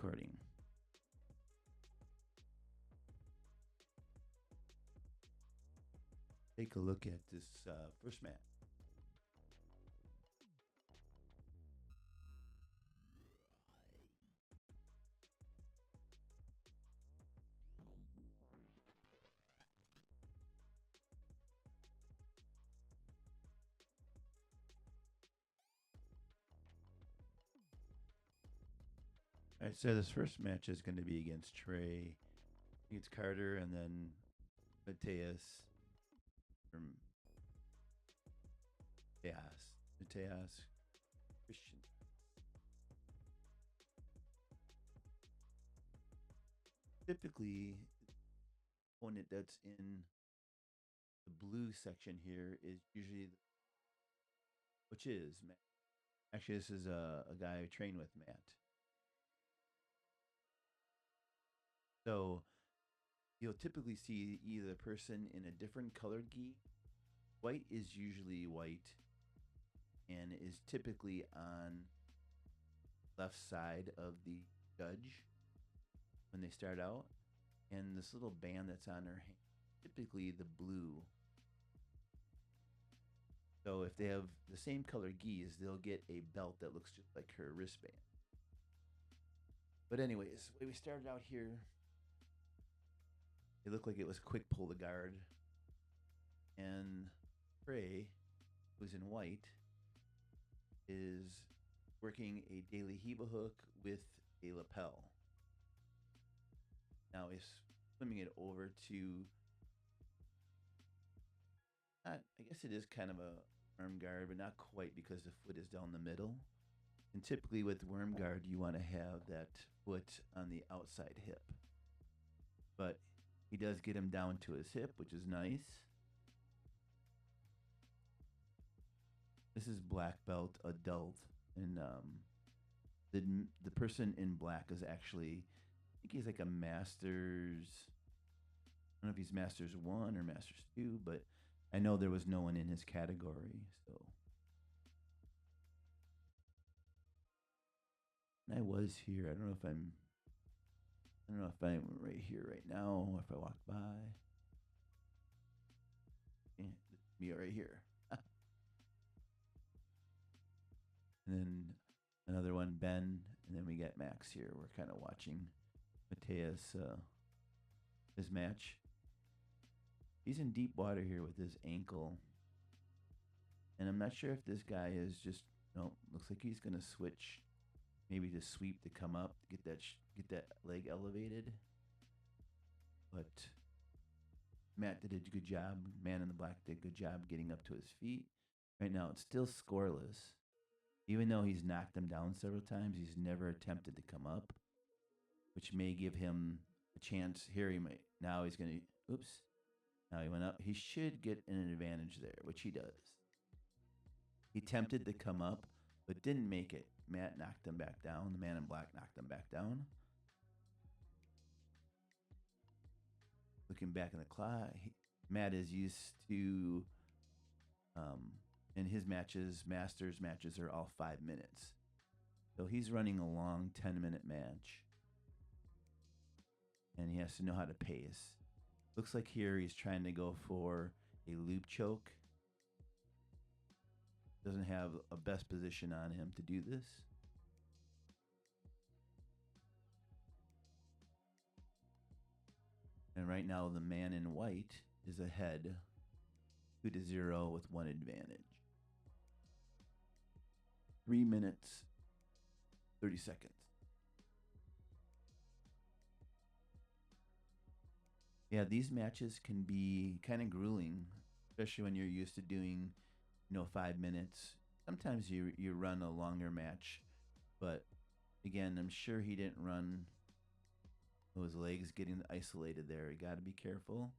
recording. Take a look at this first match. All right, so this first match is going to be against Trey. It's Carter and then Mateus from Mateus Christian. Typically, the opponent that's in the blue section here is usually, which is Matt. Actually, this is a guy I train with, Matt. So you'll typically see either a person in a different colored gi. White is usually white and is typically on left side of the judge when they start out. And this little band that's on her hand, typically the blue. So if they have the same color gis, they'll get a belt that looks just like her wristband. But anyways, the way we started out here, it looked like it was quick pull the guard. And Trey, who's in white, is working a daily Heba hook with a lapel. Now he's swimming it over to, I guess it is kind of a worm guard, but not quite because the foot is down the middle. And typically with worm guard, you want to have that foot on the outside hip. But he does get him down to his hip, which is nice. This is black belt adult, and the person in black is actually, I think he's like a masters. I don't know if he's masters 1 or masters 2, but I know there was no one in his category. So and I was here. I don't know if I'm right here right now, or if I walk by. Yeah, me right here. And then another one, Ben, and then we get Max here. We're kind of watching Mateus, his match. He's in deep water here with his ankle. And I'm not sure if this guy is just, no, looks like he's going to switch maybe to sweep to come up, get that leg elevated. But Matt did a good job. Man in the black did a good job getting up to his feet. Right now it's still scoreless. Even though he's knocked him down several times, he's never attempted to come up, which may give him a chance. Here he might. Now he's going to, oops. Now he went up. He should get an advantage there, which he does. He attempted to come up, but didn't make it. Matt knocked him back down. The man in black knocked him back down. Looking back in the clock, Matt is used to, in his matches, Masters matches are all 5 minutes. So he's running a long 10-minute match. And he has to know how to pace. Looks like here he's trying to go for a loop choke. Doesn't have a best position on him to do this. And right now the man in white is ahead 2-0 with 1 advantage. 3 minutes, 30 seconds. Yeah, these matches can be kind of grueling, especially when you're used to doing, 5 minutes. Sometimes you run a longer match, but again, I'm sure he didn't run those legs getting isolated there. You got to be careful.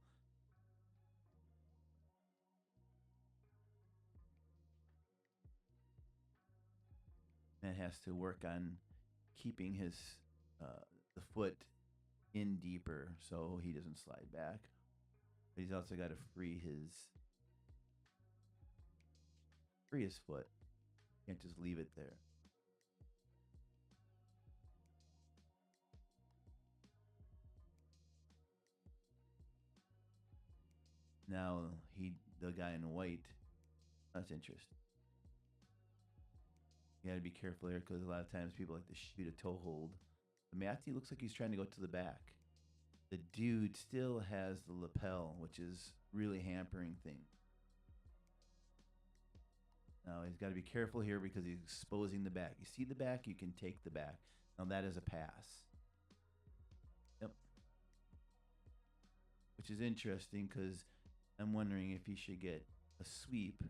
And has to work on keeping his the foot in deeper so he doesn't slide back. But he's also got to free his foot. Can't just leave it there. Now the guy in white, that's interesting. You got to be careful here because a lot of times people like to shoot a toe hold. But Matthew looks like he's trying to go to the back. The dude still has the lapel, which is really hampering things. Now he's got to be careful here because he's exposing the back. You see the back, you can take the back. Now that is a pass. Yep. Which is interesting because I'm wondering if he should get a sweep,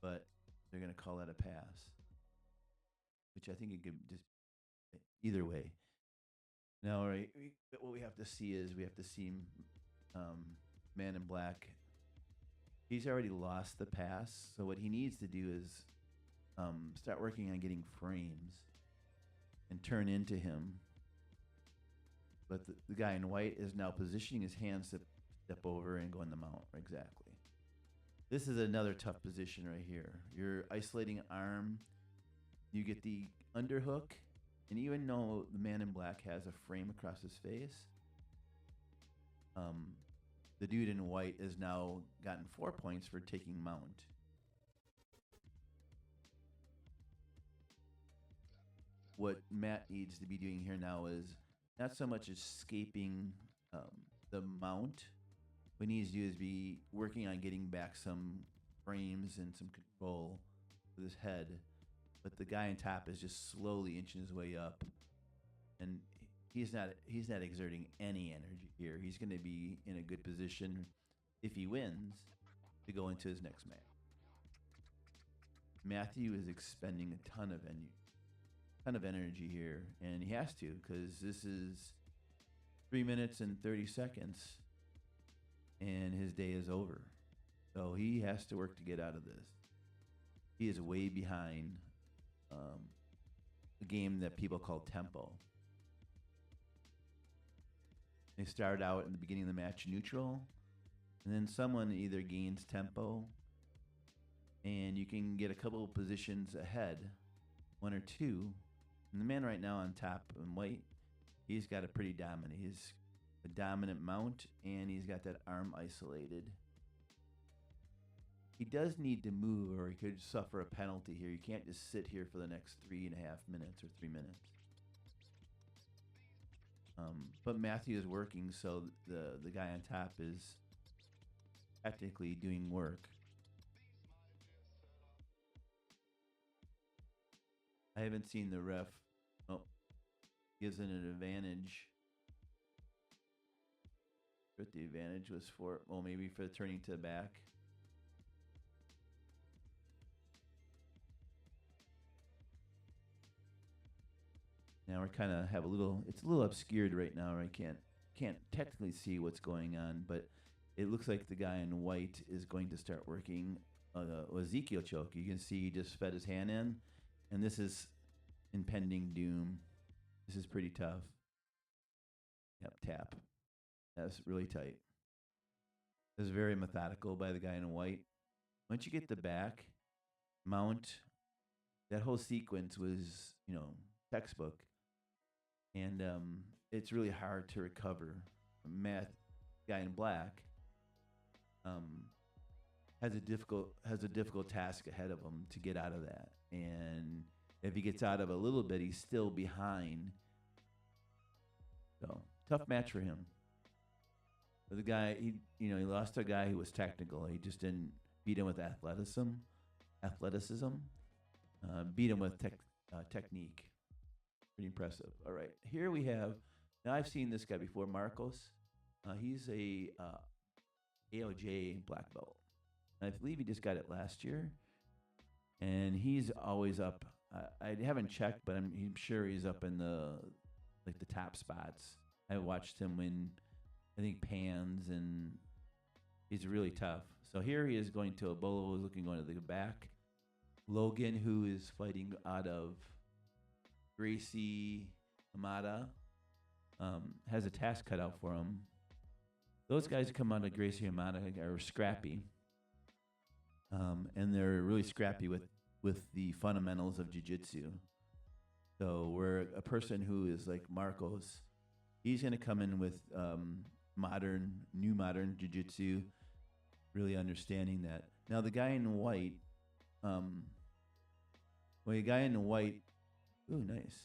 but they're going to call that a pass, which I think it could just either way. Now, right, what we have to see is we have to see Man in Black. He's already lost the pass, so what he needs to do is start working on getting frames and turn into him. But the guy in white is now positioning his hands to step over and go in the mount. Exactly. This is another tough position right here. You're isolating arm. You get the underhook. And even though the Man in Black has a frame across his face, the dude in white has now gotten 4 points for taking mount. What Matt needs to be doing here now is not so much escaping the mount. What he needs to do is be working on getting back some frames and some control with his head. But the guy on top is just slowly inching his way up, and he's not exerting any energy here. He's going to be in a good position if he wins to go into his next match. Matthew is expending a ton of energy here, and he has to because this is 3 minutes and 30 seconds, and his day is over. So he has to work to get out of this. He is way behind a game that people call tempo. They start out in the beginning of the match neutral, and then someone either gains tempo, and you can get a couple of positions ahead, one or two. And the man right now on top in white, he's got a pretty dominant. He's a dominant mount, and he's got that arm isolated. He does need to move, or he could suffer a penalty here. You can't just sit here for the next 3.5 minutes or 3 minutes. But Matthew is working, so the guy on top is technically doing work. I haven't seen the ref. Oh, gives it an advantage. What the advantage was for? Well, maybe for turning to the back. Now we're kind of have a little. It's a little obscured right now. I can't technically see what's going on, but it looks like the guy in white is going to start working Ezekiel choke. You can see he just fed his hand in, and this is impending doom. This is pretty tough. Yep, tap. That's really tight. This is very methodical by the guy in white. Once you get the back mount, that whole sequence was, textbook. And it's really hard to recover. Matt, guy in black, has a difficult task ahead of him to get out of that. And if he gets out of a little bit, he's still behind. So tough match for him. But the guy, he lost to a guy who was technical. He just didn't beat him with athleticism. Beat him with technique. Pretty impressive. All right, here we have. Now I've seen this guy before, Marcos. He's a AOJ black belt. I believe he just got it last year, and he's always up. I haven't checked, but I'm sure he's up in the top spots. I watched him win, I think, pans, and he's really tough. So here he is going to a Bolo, going to the back. Logan, who is fighting out of Gracie Hamada, has a task cut out for him. Those guys who come out of Gracie Hamada are scrappy, and they're really scrappy with the fundamentals of jiu-jitsu. So where a person who is like Marcos, he's going to come in with new modern jiu-jitsu, really understanding that. Now the guy in white, um, well, the guy in white, ooh, nice.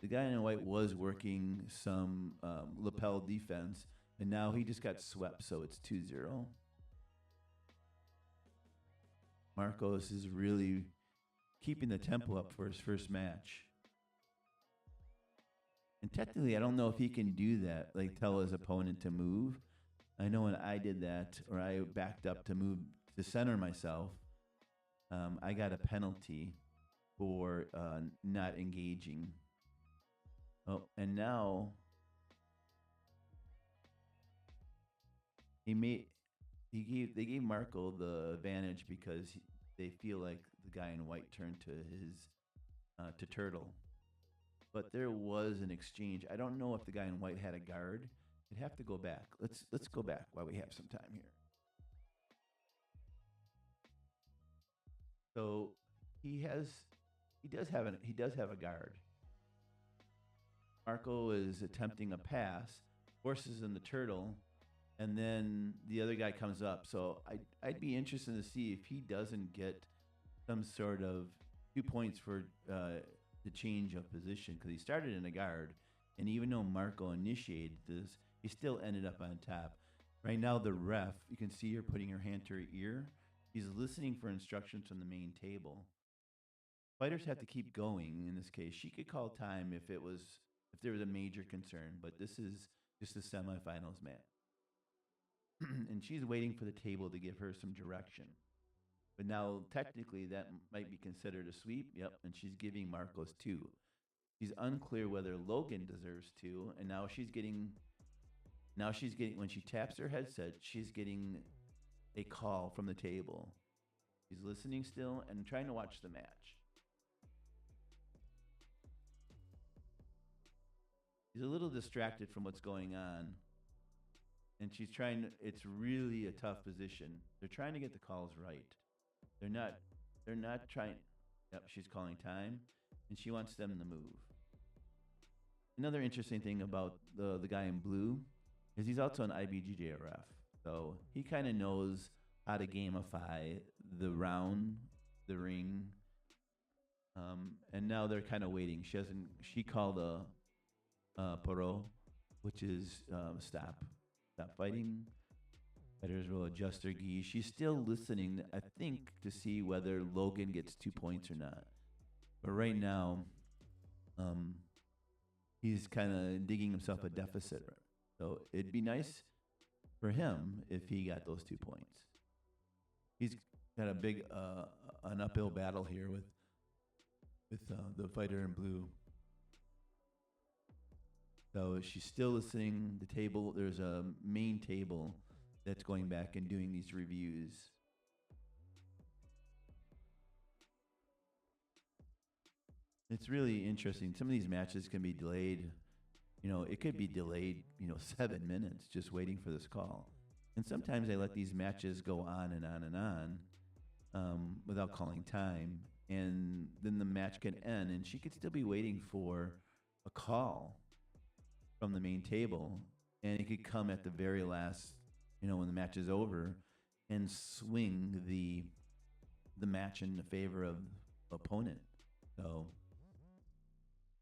The guy in white was working some lapel defense, and now he just got swept, so it's 2-0. Marcos is really keeping the tempo up for his first match. And technically, I don't know if he can do that, like tell his opponent to move. I know when I did that, or I backed up to move to center myself, I got a penalty for not engaging. Oh, and now they gave Marco the advantage because they feel like the guy in white turned to his to Turtle. But there was an exchange. I don't know if the guy in white had a guard. I'd have to go back. Let's go back while we have some time here. So he does have a guard. Marco is attempting a pass, forces in the turtle, and then the other guy comes up. So I'd be interested to see if he doesn't get some sort of 2 points for the change of position because he started in a guard, and even though Marco initiated this, he still ended up on top. Right now, the ref, you can see her putting her hand to her ear. He's listening for instructions from the main table. Fighters have to keep going. In this case, she could call time if there was a major concern, but this is just a semifinals match. And she's waiting for the table to give her some direction. But now, technically, that might be considered a sweep. Yep, and she's giving Marcos 2. She's unclear whether Logan deserves 2, and now she's getting when she taps her headset, she's getting a call from the table. She's listening still and trying to watch the match. She's a little distracted from what's going on. And it's really a tough position. They're trying to get the calls right. They're not trying. Yep, she's calling time, and she wants them to move. Another interesting thing about the guy in blue is he's also an IBJJF, so he kind of knows how to gamify the round, the ring, and now they're kind of waiting. She called a paro, which is stop fighting. Fighters will adjust their gi. She's still listening, I think, to see whether Logan gets 2 points or not. But right now, he's kind of digging himself a deficit. So it'd be nice for him if he got those 2 points. He's got a big an uphill battle here with the fighter in blue. So she's still listening. The table, there's a main table that's going back and doing these reviews. It's really interesting. Some of these matches can be delayed. It could be delayed, 7 minutes just waiting for this call. And sometimes they let these matches go on and on and on without calling time. And then the match can end, and she could still be waiting for a call from the main table. And it could come at the very last, when the match is over, and swing the match in the favor of opponent. So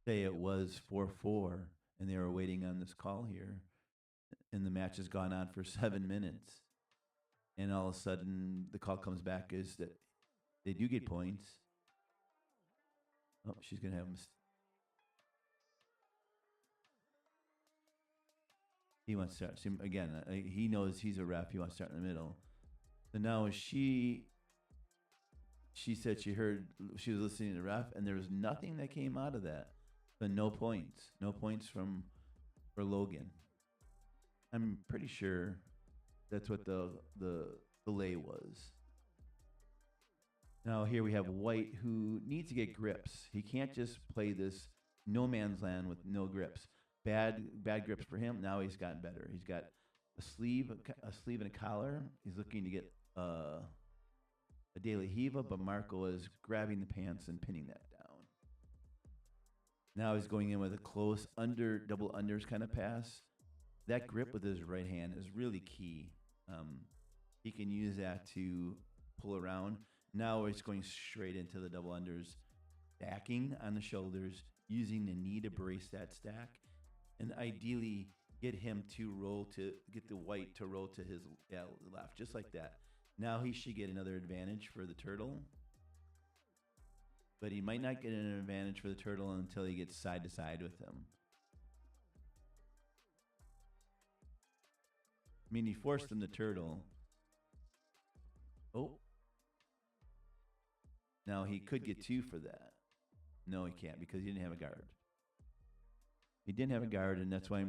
say it was 4-4 and they were waiting on this call here, and the match has gone on for 7 minutes, and all of a sudden the call comes back is that they do get points. Oh, she's going to have he wants to start. See, again, he knows he's a ref. He wants to start in the middle. So now she said she was listening to the ref, and there was nothing that came out of that. So no points for Logan. I'm pretty sure that's what the delay was. Now here we have White, who needs to get grips. He can't just play this no man's land with no grips. Bad grips for him. Now he's gotten better. He's got a sleeve and a collar. He's looking to get a daily Hiva, but Marco is grabbing the pants and pinning that down. Now he's going in with a close double unders kind of pass. that grip with his right hand is really key. Um, he can use that to pull around. Now it's going straight into the double unders, stacking on the shoulders, using the knee to brace that stack, and ideally get him to roll to get the white to roll to his left, just like that. Now he should get another advantage for the turtle, but he might not get an advantage for the turtle until he gets side to side with him. I mean, he forced him to turtle. Oh. Now he could get two for that. No, he can't because he didn't have a guard. He didn't have a guard, and that's why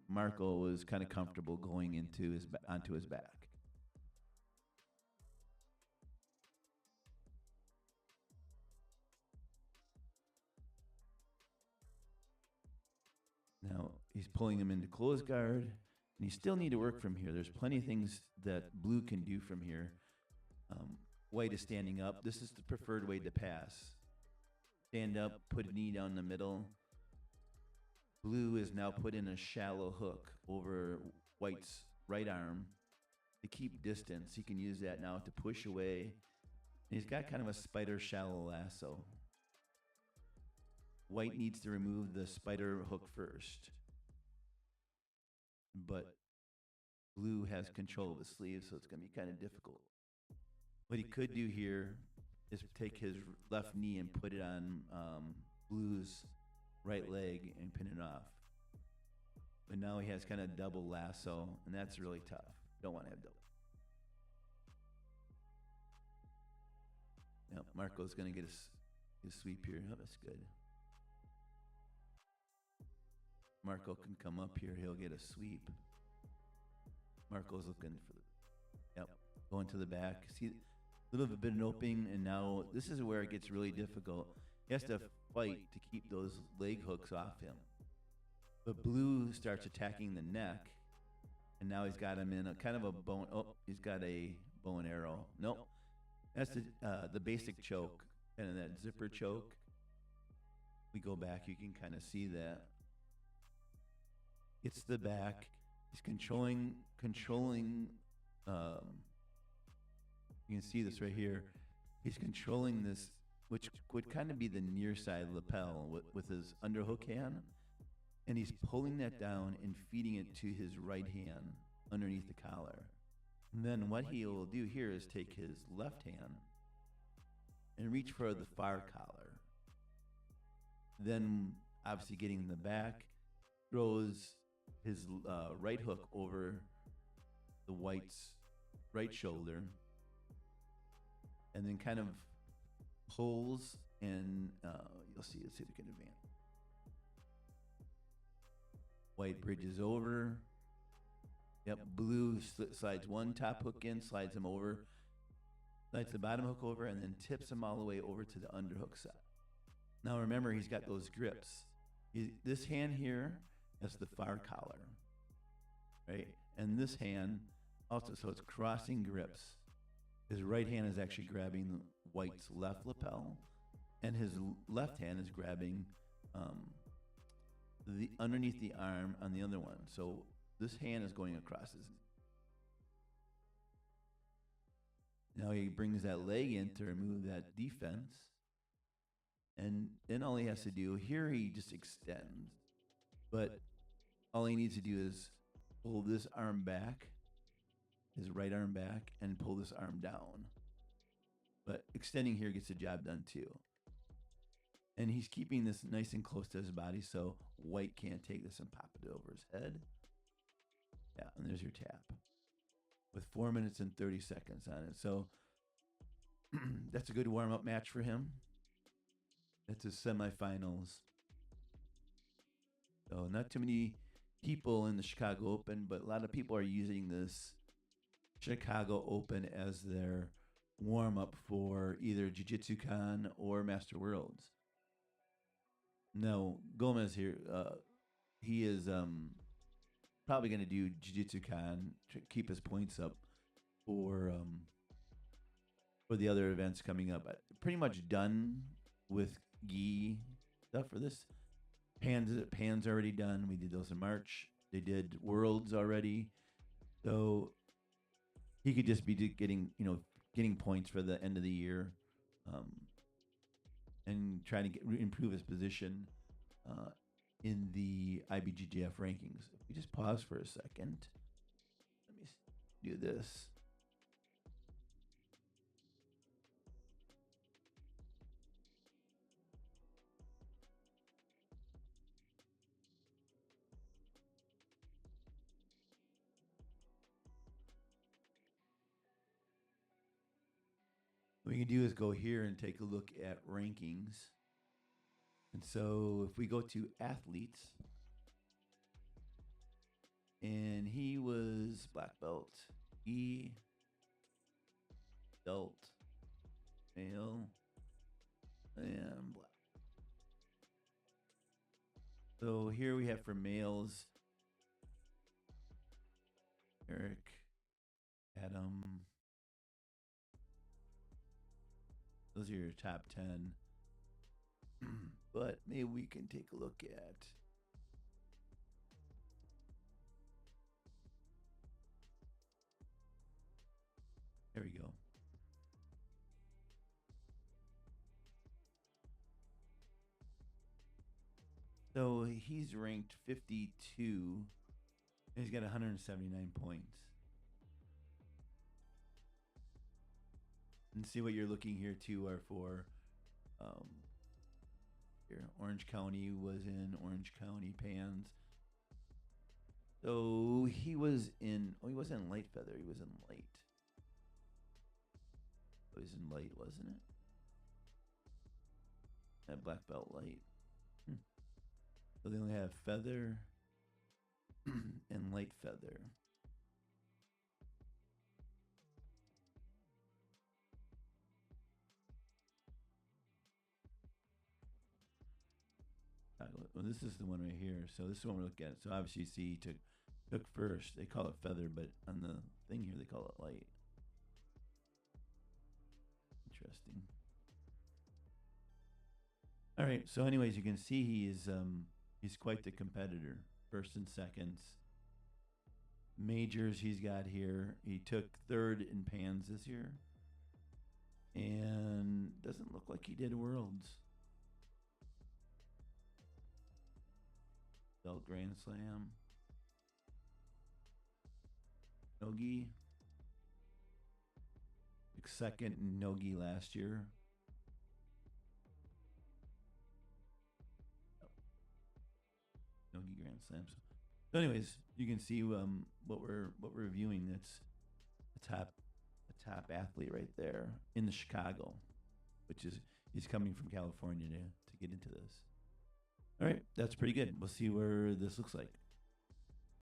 Marco was kind of comfortable going into onto his back. Now he's pulling him into close guard, and you still need to work from here. There's plenty of things that blue can do from here. White is standing up. This is the preferred way to pass. Stand up, put a knee down the middle. Blue is now put in a shallow hook over White's right arm to keep distance. He can use that now to push away. And he's got kind of a spider shallow lasso. White needs to remove the spider hook first. But blue has control of his sleeve, so it's going to be kind of difficult. What he could do here is take his left knee and put it on blue's right leg and pin it off. But now he has kind of double lasso, and that's really tough. Don't want to have double. Now, Marco's going to get his sweep here. Oh, that's good. Marco can come up here. He'll get a sweep. Marco's looking for the... Yep, going to the back. See, a little bit of an opening, and now this is where it gets really difficult. He has to fight to keep those leg hooks off him. But blue starts attacking the neck, and now he's got him in a kind of a bone. Oh, he's got a bow and arrow. Nope, that's the basic choke, kind of that zipper choke. We go back, you can kind of see that. It's the back. He's controlling. You can see this right here. He's controlling this, which would kind of be the near side lapel with his underhook hand. And he's pulling that down and feeding it to his right hand underneath the collar. And then what he will do here is take his left hand and reach for the far collar. Then, obviously getting in the back, throws his right hook over the White's right shoulder, and then kind of pulls, and you'll see. Let's see if we can advance. White bridges over. Yep, blue slides one top hook in, slides him over, slides the bottom hook over, and then tips him all the way over to the underhook side. Now remember, he's got those grips. This hand here is the far collar, right? And this hand also, so it's crossing grips. His right hand is actually grabbing White's left lapel, and his left hand is grabbing the underneath the arm on the other one. So this hand is going across his. Now he brings that leg in to remove that defense. And then all he has to do, here he just extends. But all he needs to do is pull this arm back, his right arm back, and pull this arm down. But extending here gets the job done too. And he's keeping this nice and close to his body so White can't take this and pop it over his head. Yeah, and there's your tap. With 4 minutes and 30 seconds on it. So that's a good warm-up match for him. That's his semifinals. So not too many people in the Chicago Open, but a lot of people are using this Chicago Open as their warm-up for either Jiu-Jitsu Con or Master Worlds. Now, Gomez here, he is probably going to do Jiu-Jitsu Con to keep his points up for the other events coming up. Pretty much done with gi stuff for this. Pan's already done. We did those in March. They did Worlds already, so he could just be getting points for the end of the year, um, and trying to improve his position uh, in the IBJJF rankings. If we just pause for a second, let me do this. What we can do is go here and take a look at rankings. And so if we go to athletes, and he was black belt, belt, male, and black. So here we have for males, Eric, Adam. Those are your top 10. But maybe we can take a look at there we go. So he's ranked 52. He's got 179 points. And see what you're looking here too are for here Orange County was in Orange County Pans. So he was in he wasn't in light feather, he was in light. He was in light, wasn't it? That black belt light. So they only have feather and light feather. Well, this is the one right here. So this is one we're looking at. So obviously, you see, he took first. They call it feather, but on the thing here, they call it light. Interesting. All right. So, anyways, you can see he's quite the competitor. First and seconds. Majors he's got here. He took third in Pans this year, and doesn't look like he did Worlds. Belt Grand Slam. Nogi. Second in Nogi last year. Nogi Grand Slams. So anyways, you can see what we're reviewing. That's a top athlete right there in the Chicago, which is he's coming from California to get into this. All right, that's pretty good. We'll see where this looks like.